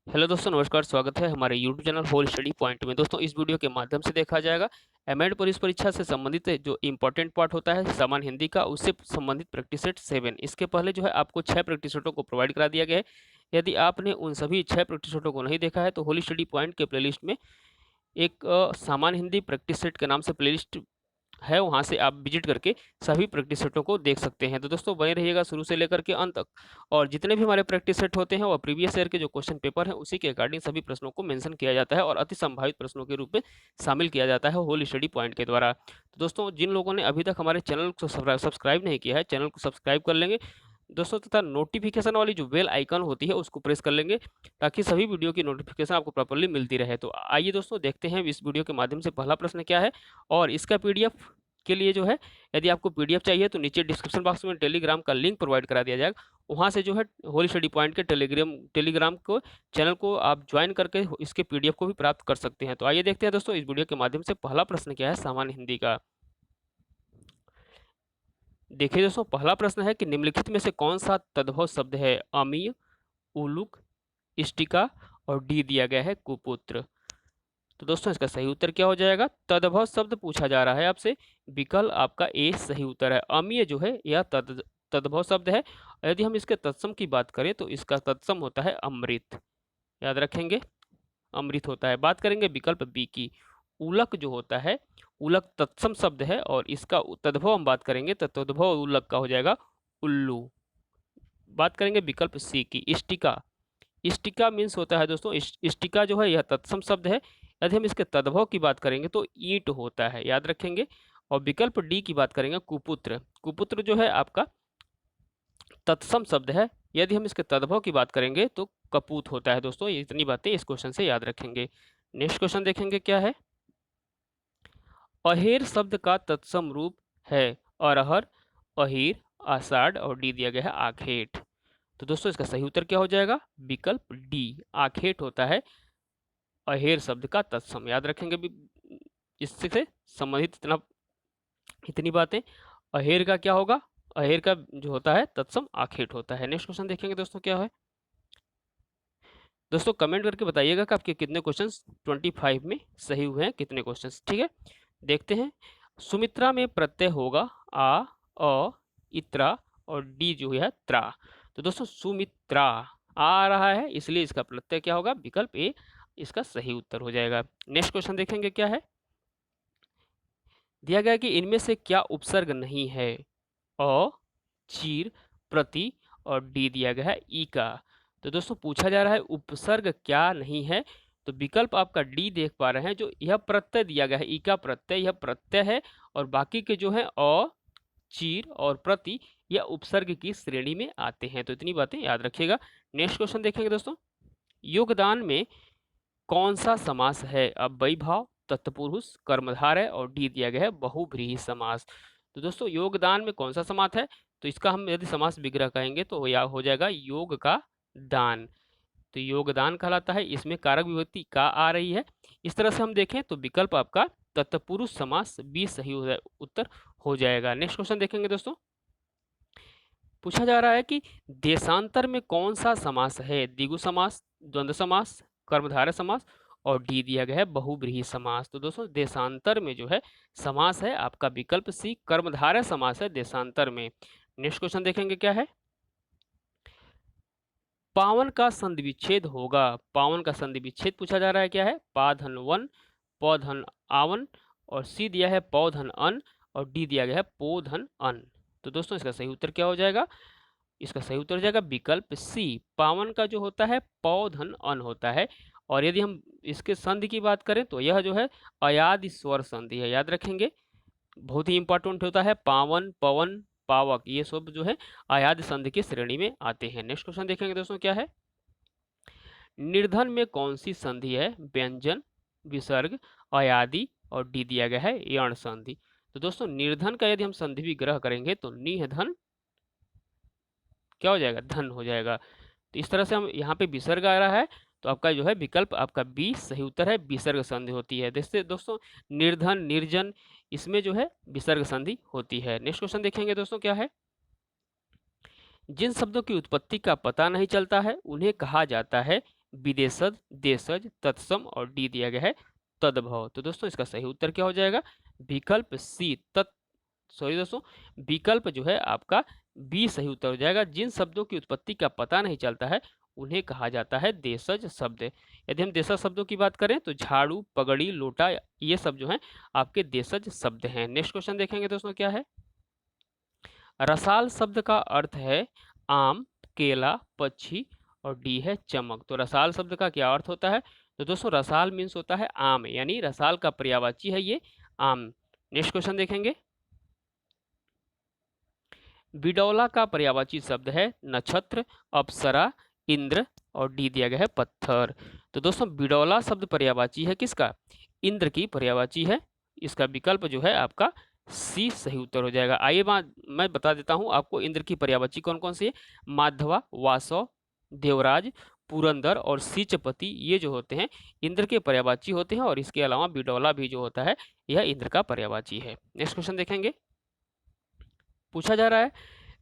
Hello दोस्तों, नमस्कार। स्वागत है हमारे YouTube channel whole study point में। दोस्तों, इस वीडियो के माध्यम से देखा जाएगा एमएड पुलिस परीक्षा से संबंधित जो इम्पोर्टेंट पार्ट होता है सामान्य हिंदी का, उससे संबंधित प्रैक्टिस सेट 7। इसके पहले जो है आपको 6 प्रैक्टिस सेटों को प्रोवाइड करा दिया गया है। यदि आपने उन सभी 6 प्रैक्टिस सेटों को नहीं देखा है तो होल स्टडी पॉइंट के प्लेलिस्ट में एक सामान्य हिंदी प्रैक्टिस सेट के नाम से प्लेलिस्ट है, वहाँ से आप विजिट करके सभी प्रैक्टिस सेटों को देख सकते हैं। तो दोस्तों, बने रहिएगा शुरू से लेकर के अंत तक। और जितने भी हमारे प्रैक्टिस सेट होते हैं, वो प्रीवियस ईयर के जो क्वेश्चन पेपर हैं, उसी के अकॉर्डिंग सभी प्रश्नों को मेंशन किया जाता है और अति संभावित प्रश्नों के रूप में शामिल किया जाता है होल स्टडी पॉइंट के द्वारा। तो दोस्तों, जिन लोगों ने अभी तक हमारे चैनल को सब्सक्राइब नहीं किया है, चैनल को सब्सक्राइब कर लेंगे दोस्तों, तथा नोटिफिकेशन वाली जो बेल आइकन होती है उसको प्रेस कर लेंगे, ताकि सभी वीडियो की नोटिफिकेशन आपको प्रॉपर्ली मिलती रहे। तो आइए दोस्तों, देखते हैं इस वीडियो के माध्यम से पहला प्रश्न क्या है। और इसका पीडीएफ के लिए जो है, यदि आपको पीडीएफ चाहिए तो नीचे डिस्क्रिप्शन बॉक्स में टेलीग्राम का लिंक प्रोवाइड करा दिया जाएगा। वहाँ से जो है होल स्टडी पॉइंट के टेलीग्राम को चैनल को आप ज्वाइन करके इसके पीडीएफ को भी प्राप्त कर सकते हैं। तो आइए देखते हैं दोस्तों, इस वीडियो के माध्यम से पहला प्रश्न क्या है सामान्य हिंदी का। देखिए दोस्तों, पहला प्रश्न है कि निम्नलिखित में से कौन सा तद्भव शब्द है। अमीय, उलूक, इष्टिका और डी दिया गया है कुपुत्र। तो दोस्तों, इसका सही उत्तर क्या हो जाएगा। तद्भव शब्द पूछा जा रहा है आपसे, विकल्प आपका ए सही उत्तर है। अमीय जो है यह तद्भव शब्द है। यदि हम इसके तत्सम की बात करें तो इसका तत्सम होता है अमृत। याद रखेंगे, अमृत होता है। बात करेंगे विकल्प बी की, उलक जो होता है, उलक तत्सम शब्द है और इसका तद्भव हम बात करेंगे तो तद्भव उलक का हो जाएगा उल्लू। बात करेंगे विकल्प सी की, इष्टिका। इष्टिका मीन्स होता है दोस्तों, इष्टिका जो है यह तत्सम शब्द है। यदि हम इसके तद्भव की बात करेंगे तो ईंट होता है, याद रखेंगे। और विकल्प डी की बात करेंगे कुपुत्र। कुपुत्र जो है आपका तत्सम शब्द है। यदि हम इसके तद्भव की बात करेंगे तो कपूत होता है। दोस्तों, ये इतनी बातें इस क्वेश्चन से याद रखेंगे। नेक्स्ट क्वेश्चन देखेंगे क्या है। अहेर शब्द का तत्सम रूप है अरहर, अहीर, आषाढ़ और डी दिया गया है आखेट। तो दोस्तों, इसका सही उत्तर क्या हो जाएगा। विकल्प डी, आखेट होता है अहेर शब्द का तत्सम। याद रखेंगे भी, इससे संबंधित इतनी बातें। अहेर का क्या होगा, अहेर का जो होता है तत्सम आखेट होता है। नेक्स्ट क्वेश्चन देखेंगे दोस्तों क्या है। दोस्तों, कमेंट करके बताइएगा कि आपके कितने क्वेश्चंस 25 में सही हुए हैं, कितने क्वेश्चंस। ठीक है, देखते हैं। सुमित्रा में प्रत्यय होगा आ, अ, इत्रा और डी जो है त्रा। तो दोस्तों, सुमित्रा आ रहा है, इसलिए इसका प्रत्यय क्या होगा, विकल्प ए इसका सही उत्तर हो जाएगा। नेक्स्ट क्वेश्चन देखेंगे क्या है। दिया गया है कि इनमें से क्या उपसर्ग नहीं है। अ, चीर, प्रति और डी दिया गया है ई का। तो दोस्तों, पूछा जा रहा है उपसर्ग क्या नहीं है। तो विकल्प आपका डी देख पा रहे हैं, जो यह प्रत्यय दिया गया है ई का प्रत्यय, यह प्रत्यय है। और बाकी के जो है अ, चीर और प्रति, यह उपसर्ग की श्रेणी में आते हैं। तो इतनी बातें याद रखिएगा। नेक्स्ट क्वेश्चन देखेंगे दोस्तों। योगदान में कौन सा समास है। अव्ययी भाव, तत्पुरुष, कर्मधारय और डी दिया गया है बहुव्रीहि समास। तो दोस्तों, योगदान में कौन सा समास है। तो इसका हम यदि समास विग्रह कहेंगे तो या हो जाएगा योग का दान। तो योगदान कहलाता है, इसमें कारक विभक्ति का आ रही है। इस तरह से हम देखें तो विकल्प आपका तत्पुरुष समास बी सही उत्तर हो जाएगा। नेक्स्ट क्वेश्चन देखेंगे दोस्तों। पूछा जा रहा है कि देशांतर में कौन सा समास है। द्विगु समास, द्वंद्व समास, कर्मधारय समास और डी दिया गया है बहुव्रीहि समास। तो दोस्तों, देशांतर में जो है समास है आपका विकल्प सी, कर्मधारय समास है देशांतर में। नेक्स्ट क्वेश्चन देखेंगे क्या है। पावन का संधि विच्छेद होगा। पावन का संधि विच्छेद पूछा जा रहा है क्या है। पा धन वन, प धन आवन और सी दिया है पौ धन अन और डी दिया गया है पो धन अन। तो दोस्तों, इसका सही उत्तर क्या हो जाएगा। इसका सही उत्तर हो जाएगा विकल्प सी, पावन का जो होता है पौ धन अन होता है। और यदि हम इसके संधि की बात करें तो यह जो है अयादि स्वर संधि है, याद रखेंगे। बहुत ही इंपॉर्टेंट होता है, पावन, पवन, पावक, ये सब जो है अयादि संधि की श्रेणी में आते हैं। नेक्स्ट क्वेश्चन देखेंगे दोस्तों क्या है। निर्धन में कौन सी संधि है। व्यंजन, विसर्ग, अयादि और डी दिया गया है यण संधि। तो दोस्तों, निर्धन का यदि हम संधि विग्रह करेंगे तो निधन क्या हो जाएगा, धन हो जाएगा। तो इस तरह से हम यहाँ पे विसर्ग आ रहा है, तो आपका जो है विकल्प आपका बी सही उत्तर है, विसर्ग संधि होती है। जैसे दोस्तों, निर्धन, निर्जन, इसमें जो है विसर्ग संधि होती है। नेक्स्ट क्वेश्चन देखेंगे दोस्तों क्या है। जिन शब्दों की उत्पत्ति का पता नहीं चलता है उन्हें कहा जाता है विदेशज, देशज, तत्सम और डी दिया गया है तद्भव। तो दोस्तों इसका सही उत्तर क्या हो जाएगा? विकल्प सी सॉरी दोस्तों, विकल्प जो है आपका बी सही उत्तर हो जाएगा। जिन शब्दों की उत्पत्ति का पता नहीं चलता है उन्हें कहा जाता है देशज शब्द। यदि हम देशज शब्दों की बात करें तो झाड़ू, पगड़ी, लोटा, ये सब जो हैं आपके देशज शब्द हैं। नेक्स्ट क्वेश्चन देखेंगे दोस्तों क्या है। रसाल शब्द का अर्थ है आम, केला, पक्षी और डी है चमक। तो रसाल शब्द का क्या अर्थ होता है? तो दोस्तों रसाल मीन्स होता है आम, यानी रसाल का पर्यायवाची है ये आम। नेक्स्ट क्वेश्चन देखेंगे। बिडौला का पर्यायवाची शब्द है नक्षत्र, अप्सरा, इंद्र और डी दिया गया है पत्थर। तो दोस्तों बिडौला शब्द पर्यायवाची है किसका? इंद्र की पर्यायवाची है। इसका विकल्प जो है आपका सी सही उत्तर हो जाएगा। आइए मैं बता देता हूं आपको इंद्र की पर्यायवाची कौन कौन सी है। माधवा, वासव, देवराज, पुरंदर और सीचपति, ये जो होते हैं इंद्र के पर्यायवाची होते हैं। और इसके अलावा बिडौला भी जो होता है यह इंद्र का पर्यायवाची है। नेक्स्ट क्वेश्चन देखेंगे। पूछा जा रहा है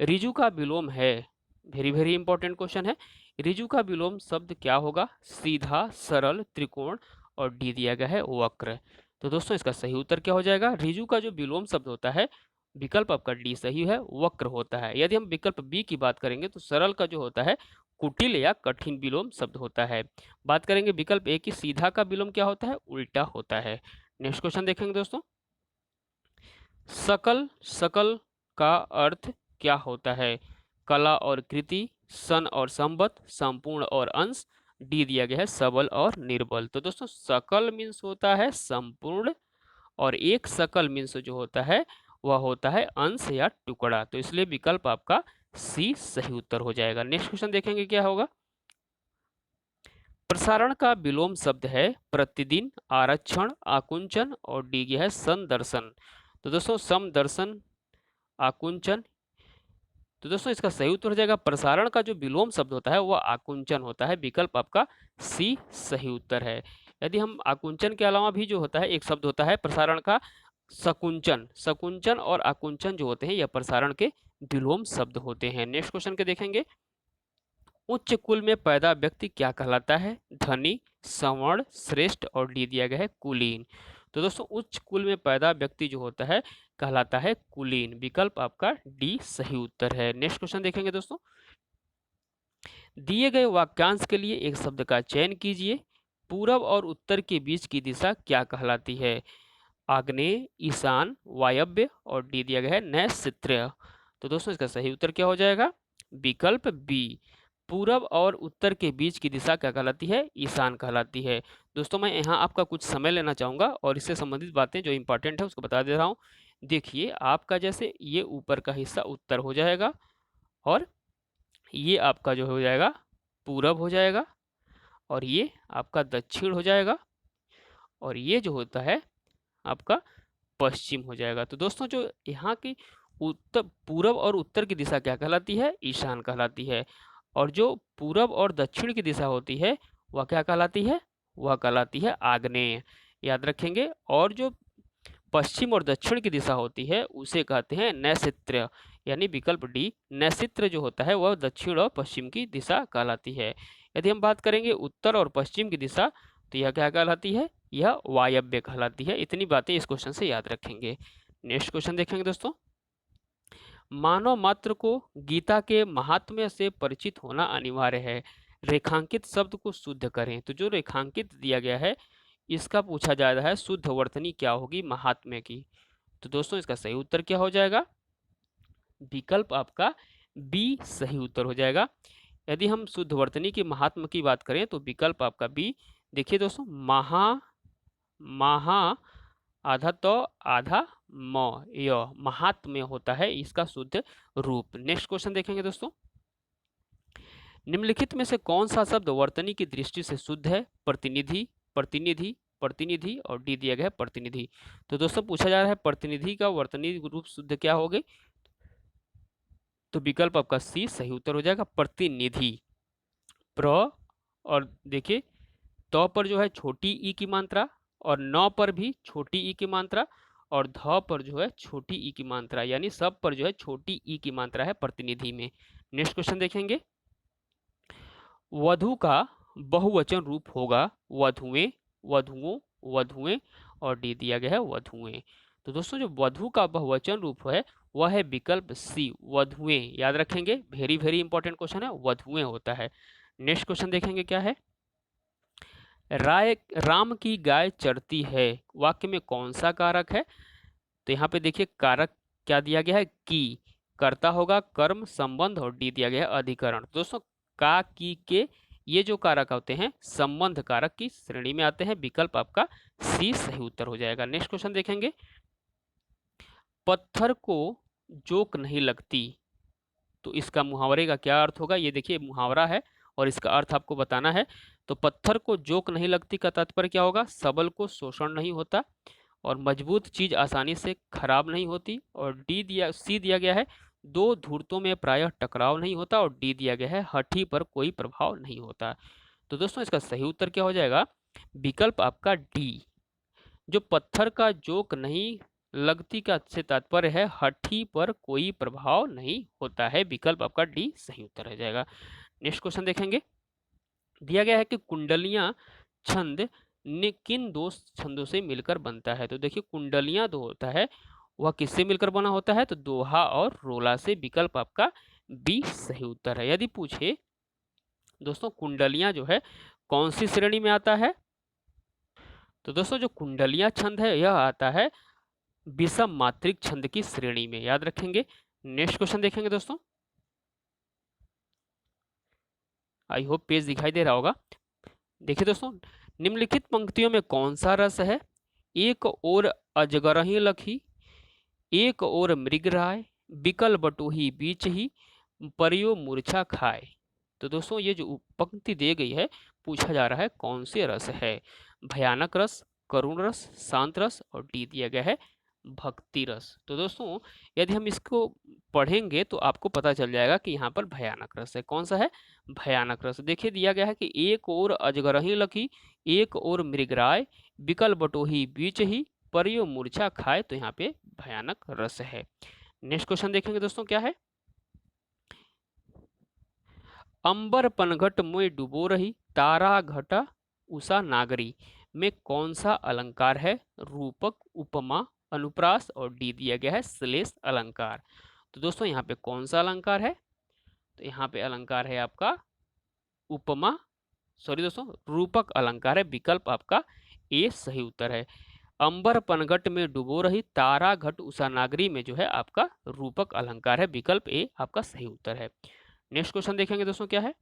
ऋजु का विलोम है, वेरी वेरी इंपॉर्टेंट क्वेश्चन है। ऋजु का विलोम शब्द क्या होगा? सीधा, सरल, त्रिकोण और डी दिया गया है वक्र। तो दोस्तों इसका सही उत्तर क्या हो जाएगा? ऋजु का जो विलोम शब्द होता है, विकल्प आपका डी सही है, वक्र होता है। यदि हम विकल्प बी की बात करेंगे तो सरल का जो होता है कुटिल या कठिन विलोम शब्द होता है। बात करेंगे विकल्प ए की, सीधा का विलोम क्या होता है? उल्टा होता है। नेक्स्ट क्वेश्चन देखेंगे दोस्तों। सकल, सकल का अर्थ क्या होता है? कला और कृति, सन और संबत, संपूर्ण और अंश, डी दिया गया है सबल और निर्बल। तो दोस्तों सकल मीन्स होता है संपूर्ण और एक सकल मीन्स जो होता है वह होता है अंश या टुकड़ा। तो इसलिए विकल्प आपका सी सही उत्तर हो जाएगा। नेक्स्ट क्वेश्चन देखेंगे क्या होगा। प्रसारण का विलोम शब्द है प्रतिदिन, आरक्षण, आकुंचन और डी गया है संदर्शन। तो दोस्तों समदर्शन, आकुंचन। तो दोस्तों इसका सही उत्तर हो जाएगा प्रसारण का जो विलोम शब्द होता है वह आकुंचन होता है। विकल्प आपका सी सही उत्तर है। यदि हम आकुंचन के अलावा भी जो होता है एक शब्द होता है प्रसारण का सकुंचन। सकुंचन और आकुंचन जो होते हैं यह प्रसारण के विलोम शब्द होते हैं। नेक्स्ट क्वेश्चन के देखेंगे। उच्च कुल में पैदा व्यक्ति क्या कहलाता है? धनी, सवर्ण, श्रेष्ठ और डी दिया गया है कुलीन। तो दोस्तों उच्च कुल में पैदा व्यक्ति जो होता है कहलाता है कुलीन। विकल्प आपका डी सही उत्तर है। नेक्स्ट क्वेश्चन देखेंगे दोस्तों। दिए गए वाक्यांश के लिए एक शब्द का चयन कीजिए। पूरब और उत्तर के बीच की दिशा क्या कहलाती है? आग्नेय, ईशान, वायव्य और डी दिया गया है नैऋत्य। तो दोस्तों इसका सही उत्तर क्या हो जाएगा? विकल्प बी। पूरब और उत्तर के बीच की दिशा क्या कहलाती है? ईशान कहलाती है। दोस्तों मैं यहाँ आपका कुछ समय लेना चाहूँगा और इससे संबंधित बातें जो इंपॉर्टेंट है उसको बता दे रहा हूँ। देखिए आपका जैसे ये ऊपर का हिस्सा उत्तर हो जाएगा और ये आपका जो हो जाएगा पूरब हो जाएगा और ये आपका दक्षिण हो जाएगा और ये जो होता है आपका पश्चिम हो जाएगा। तो दोस्तों जो यहाँ की उत्तर, पूरब और उत्तर की दिशा क्या कहलाती है? ईशान कहलाती है। और जो पूरब और दक्षिण की दिशा होती है वह क्या कहलाती है? वह कहलाती है आग्नेय। याद रखेंगे। और जो पश्चिम और दक्षिण की दिशा होती है उसे कहते हैं नैऋत्य, यानी विकल्प डी नैऋत्य जो होता है वह दक्षिण और पश्चिम की दिशा कहलाती है। यदि हम बात करेंगे उत्तर और पश्चिम की दिशा तो यह क्या कहलाती है? यह वायव्य कहलाती है। इतनी बातें इस क्वेश्चन से याद रखेंगे। नेक्स्ट क्वेश्चन देखेंगे दोस्तों। मानव मात्र को गीता के महात्म्य से परिचित होना अनिवार्य है। रेखांकित शब्द को शुद्ध करें। तो जो रेखांकित दिया गया है इसका पूछा जा रहा है शुद्ध वर्तनी क्या होगी महात्म्य की। तो दोस्तों इसका सही उत्तर क्या हो जाएगा? विकल्प आपका बी सही उत्तर हो जाएगा। यदि हम शुद्ध वर्तनी के महात्म्य की बात करें तो विकल्प आपका बी। देखिए दोस्तों महा आधा तो आधा म, यह महात्म्य होता है इसका शुद्ध रूप। नेक्स्ट क्वेश्चन देखेंगे दोस्तों। निम्नलिखित में से कौन सा शब्द वर्तनी की दृष्टि से शुद्ध है? प्रतिनिधि, प्रतिनिधि, प्रतिनिधि और डी दिया गया है प्रतिनिधि। तो दोस्तों पूछा जा रहा है प्रतिनिधि का वर्तनी रूप शुद्ध क्या होगी? तो विकल्प आपका सी सही उत्तर हो जाएगा प्रतिनिधि। प्र और देखिए तो पर जो है छोटी ई की मात्रा और न पर भी छोटी ई की मात्रा और ध पर जो है छोटी ई की मात्रा, यानी सब पर जो है छोटी ई की मात्रा है प्रतिनिधि में। नेक्स्ट क्वेश्चन देखेंगे। वधु का बहुवचन रूप होगा वधुएं, वधुओं, वधुएं, और डी दिया गया है वधुएं। तो दोस्तों जो वधु का बहुवचन रूप है वह है विकल्प सी वधुएं। याद रखेंगे, वेरी वेरी इंपॉर्टेंट क्वेश्चन है, वधुएं होता है। नेक्स्ट क्वेश्चन देखेंगे क्या है। राय राम की गाय चरती है, वाक्य में कौन सा कारक है। तो यहाँ पे देखिए कारक क्या दिया गया है, की। कर्ता होगा कर्म, संबंध, और डी दिया गया है अधिकरण। दोस्तों का, की, के ये जो कारक होते हैं संबंध कारक की श्रेणी में आते हैं। विकल्प आपका सी सही उत्तर हो जाएगा। नेक्स्ट क्वेश्चन देखेंगे। पत्थर को जोक नहीं लगती, तो इसका मुहावरे का क्या अर्थ होगा। ये देखिए मुहावरा है और इसका अर्थ आपको बताना है। तो पत्थर को जोक नहीं लगती का तात्पर्य क्या होगा, सबल को शोषण नहीं होता, और मजबूत चीज आसानी से खराब नहीं होती। और सी दिया गया है दो धूर्तों में प्रायः टकराव नहीं होता, और डी दिया गया है हठी पर कोई प्रभाव नहीं होता। तो दोस्तों इसका सही उत्तर क्या हो जाएगा, विकल्प आपका डी। जो पत्थर का जोक नहीं लगती का से तात्पर्य है हठी पर कोई प्रभाव नहीं होता है। विकल्प आपका डी सही उत्तर हो जाएगा। नेक्स्ट क्वेश्चन देखेंगे। दिया गया है कि कुंडलियां छंद किन दो छंदों से मिलकर बनता है। तो देखिए कुंडलियां दो होता है वह किससे मिलकर बना होता है, तो दोहा और रोला से। विकल्प आपका बी सही उत्तर है। यदि पूछे दोस्तों कुंडलियां जो है कौन सी श्रेणी में आता है, तो दोस्तों जो कुंडलियां छंद है यह आता है विषम मात्रिक छंद की श्रेणी में। याद रखेंगे। नेक्स्ट क्वेश्चन देखेंगे दोस्तों। आई होप पेज दिखाई दे रहा होगा। देखिए दोस्तों, निम्नलिखित पंक्तियों में कौन सा रस है। एक ओर अजगरही लखी, एक ओर मृगराय, बिकल बटोही बीच ही, परियो मूर्छा खाए। तो दोस्तों ये जो पंक्ति दी गई है पूछा जा रहा है कौन से रस है। भयानक रस, करुण रस, शांत रस, और डी दिया गया है भक्ति रस। तो दोस्तों यदि हम इसको पढ़ेंगे तो आपको पता चल जाएगा कि यहाँ पर भयानक रस है। कौन सा है, भयानक रस। देखिए दिया गया है कि एक ओर अजगरही लखी, एक ओर मृगराय, बिकल बटोही बीच ही, परियो मूर्छा खाए। तो यहाँ पे भयानक रस है। नेक्स्ट क्वेश्चन देखेंगे दोस्तों क्या है। अंबर पनघट मोय डुबो रही, तारा घटा उषा नागरी में कौन सा अलंकार है। रूपक, उपमा, अनुप्रास, और डी दिया गया है श्लेष अलंकार। तो दोस्तों यहाँ पे कौन सा अलंकार है, तो यहाँ पे अलंकार है आपका उपमा, सॉरी दोस्तों रूपक अलंकार है। विकल्प आपका ए सही उत्तर है। अंबर पनघट में डुबो रही, तारा घट उषा नागरी में जो है आपका रूपक अलंकार है। विकल्प ए आपका सही उत्तर है। नेक्स्ट क्वेश्चन देखेंगे दोस्तों क्या है।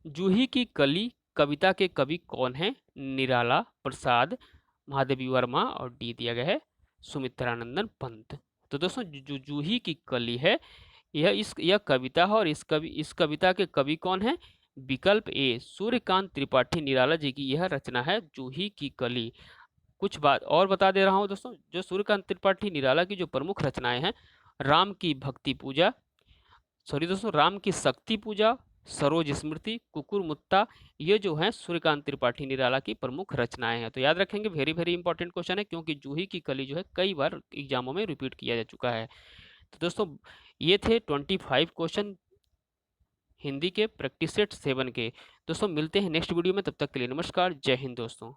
जूही की कली कविता के कवि कौन है। निराला, प्रसाद, महादेवी वर्मा, और डी दिया गया है सुमित्रानंदन पंत। तो दोस्तों जो जूही की कली है यह कविता है, और इस कविता के कवि कौन है। विकल्प ए सूर्यकांत त्रिपाठी निराला जी की यह रचना है जूही की कली। कुछ बात और बता दे रहा हूं दोस्तों, जो सूर्यकांत त्रिपाठी निराला की जो प्रमुख रचनाएं हैं, राम की भक्ति पूजा, सॉरी दोस्तों राम की शक्ति पूजा, सरोज स्मृति, कुकुर मुत्ता, ये जो है सूर्यकांत त्रिपाठी निराला की प्रमुख रचनाएं हैं। तो याद रखेंगे, वेरी वेरी इंपॉर्टेंट क्वेश्चन है, क्योंकि जूही की कली जो है कई बार एग्जामों में रिपीट किया जा चुका है। तो दोस्तों ये थे 25 क्वेश्चन हिंदी के प्रैक्टिस सेट 7 के। दोस्तों मिलते हैं नेक्स्ट वीडियो में, तब तक के लिए नमस्कार, जय हिंद दोस्तों।